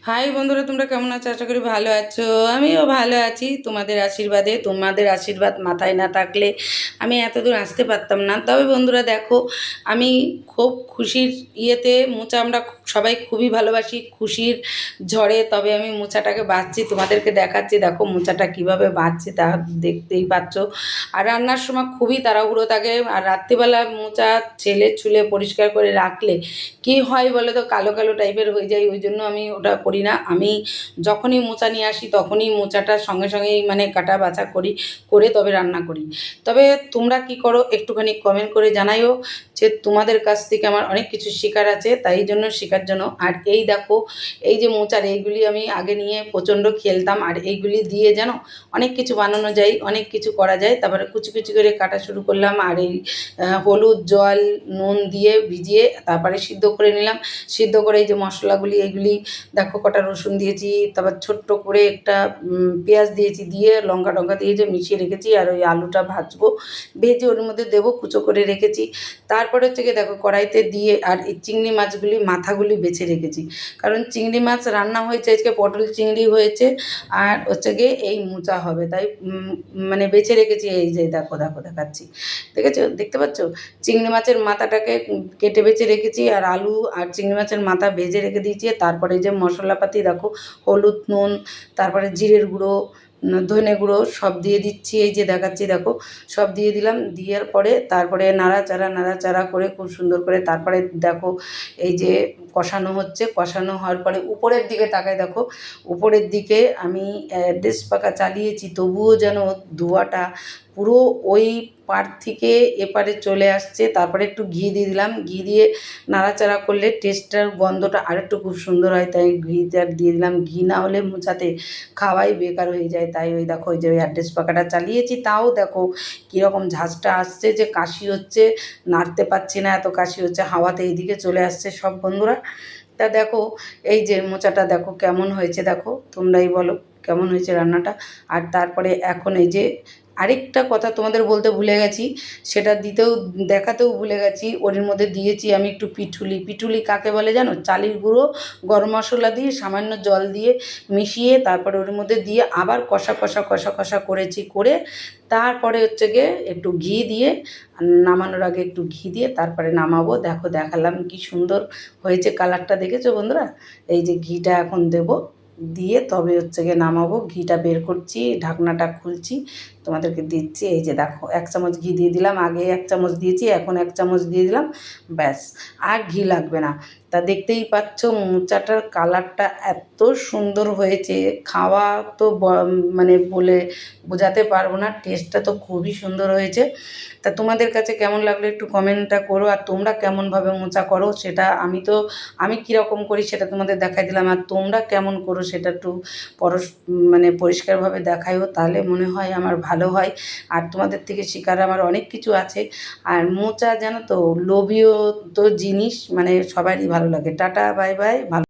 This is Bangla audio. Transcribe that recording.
হাই বন্ধুরা, তোমরা কেমন আছো? আশা করি ভালো আছো। আমিও ভালো আছি তোমাদের আশীর্বাদে। তোমাদের আশীর্বাদ মাথায় না থাকলে আমি এতদূর আসতে পারতাম না। তবে বন্ধুরা দেখো, আমি খুব খুশির ইয়েতে মোচা আমরা সবাই খুবই ভালোবাসি, খুশির ঝড়ে তবে আমি মোচাটাকে বাছছি, তোমাদেরকে দেখাচ্ছি। দেখো মোচাটা কিভাবে বাছছি তা দেখতেই পাচ্ছ। আর রান্নার সময় খুবই তাড়াহুড়ো থাকে। আর রাত্রিবেলা মোচা ছেলে ছুলে পরিষ্কার করে রাখলে কি হয় বলো তো, কালো কালো টাইপের হয়ে যায়। ওই জন্য আমি ওটা করি না। আমি যখনই মোচা নিয়ে আসি তখনই মোচাটা সঙ্গে সঙ্গেই মানে কাটা বাছা করি, করে তবে রান্না করি। তবে তোমরা কি করো একটুখানি কমেন্ট করে জানাইও, যে তোমাদের কাছ থেকে আমার অনেক কিছু শেখার আছে, তাই জন্য শেখার জন্য। আর এই দেখো, এই যে মোচার এইগুলি আমি আগে নিয়ে প্রচণ্ড খেলতাম, আর এইগুলি দিয়ে যেন অনেক কিছু বানানো যায়, অনেক কিছু করা যায়। তারপরে কুচি কুচি করে কাটা শুরু করলাম, আর এই হলুদ জল নুন দিয়ে ভিজিয়ে তারপরে সিদ্ধ করে নিলাম। সিদ্ধ করে এই যে মশলাগুলি, এইগুলি দেখো, কটা রসুন দিয়েছি, তারপর ছোট্ট করে একটা পেঁয়াজ দিয়েছি, দিয়ে লঙ্কা টঙ্কা দিয়ে যে মিশিয়ে রেখেছি। আর ওই আলুটা ভাজবো, ভেজে ওর মধ্যে দেবো, কুচো করে রেখেছি। তারপরে হচ্ছে গিয়ে দেখো কড়াইতে দিয়ে, আর এই চিংড়ি মাছগুলি মাথাগুলি বেছে রেখেছি, কারণ চিংড়ি মাছ রান্না হয়েছে আজকে, পটল চিংড়ি হয়েছে, আর হচ্ছে গিয়ে এই মোচা হবে, তাই মানে বেছে রেখেছি। এই যে দেখো দেখো দেখাচ্ছি, দেখেছো, দেখতে পাচ্ছ? চিংড়ি মাছের মাথাটাকে কেটে বেছে রেখেছি, আর আলু আর চিংড়ি মাছের মাথা ভেজে রেখে দিয়েছি। তারপরে যে মশলাপাতি দেখো, হলুদ নুন, তারপরে জিরের গুঁড়ো, ধনে গুঁড়ো সব দিয়ে দিচ্ছি। এই যে দেখাচ্ছি দেখো, সব দিয়ে দিলাম। দেওয়ার পরে তারপরে নাড়াচাড়া নাড়াচাড়া করে খুব সুন্দর করে তারপরে দেখো এই যে কষানো হচ্ছে। কষানো হওয়ার পরে উপরের দিকে তাকায় দেখো, উপরের দিকে আমি অ্যাড্রেস পাখা চালিয়েছি, তবুও যেন ধোঁয়াটা পুরো ওই পার থেকে এপারে চলে আসছে। তারপরে একটু ঘি দিয়ে দিলাম, ঘি দিয়ে নাড়াচাড়া করলে টেস্টটার গন্ধটা আরেকটু খুব সুন্দর হয়, তাই ঘিটা দিয়ে দিলাম। ঘি না হলে মোচাতে খাওয়াই বেকার হয়ে যায়। তাই ওই দেখো, ওই যে ওই অ্যাড্রেস পাখাটা চালিয়েছি, তাও দেখো কীরকম ঝাঁঝটা আসছে, যে কাশি হচ্ছে, নাড়তে পারছি না, এত কাশি হচ্ছে, হাওয়াতে এইদিকে চলে আসছে সব বন্ধুরা। তা দেখো এই যে মোচাটা দেখো কেমন হয়েছে, দেখো তোমরাই বলো কেমন হয়েছে রান্নাটা। আর তারপরে এখন এই যে আরেকটা কথা তোমাদের বলতে ভুলে গেছি, সেটা দিতেও দেখাতেও ভুলে গেছি। ওর মধ্যে দিয়েছি আমি একটু পিঠুলি। পিঠুলি কাকে বলে জানো? চালের গুঁড়ো, গরম মশলা দিয়ে সামান্য জল দিয়ে মিশিয়ে তারপরে ওর মধ্যে দিয়ে আবার কষা কষা কষা কষা করেছি, করে তারপরে হচ্ছে গিয়ে একটু ঘি দিয়ে, নামানোর আগে একটু ঘি দিয়ে তারপরে নামাবো। দেখো দেখালাম কি সুন্দর হয়েছে, কালারটা দেখেছো বন্ধুরা? এই যে ঘিটা এখন দেবো, দিয়ে তবে হচ্ছে গিয়ে নামাবো। ঘিটা বের করছি, ঢাকনাটা খুলছি, তোমাদেরকে দিচ্ছি। এই যে দেখো 1 চামচ ঘি দিয়ে দিলাম, আগে 1 চামচ দিয়েছি, এখন 1 চামচ দিয়ে দিলাম, ব্যাস। আর ঘি লাগবে না। তা দেখতেই পাচ্ছ মোচাটার কালারটা এত সুন্দর হয়েছে, খাওয়া তো মানে বলে বোঝাতে পারবো না, টেস্টটা তো খুবই সুন্দর হয়েছে। তা তোমাদের কাছে কেমন লাগলো একটু কমেন্টটা করো। আর তোমরা কেমনভাবে মোচা করো সেটা, আমি কীরকম করি সেটা তোমাদের দেখাই দিলাম, আর তোমরা কেমন করো সেটা একটু মানে পরিষ্কারভাবে দেখাইও, তাহলে মনে হয় আমার ভালো হয়। আর তোমাদের থেকে শেখার আমার অনেক কিছু আছে। আর মোচা জানো তো, লোভীয় তো জিনিস, মানে সবারই ভালো লাগে। টাটা, বাই বাই, ভালো।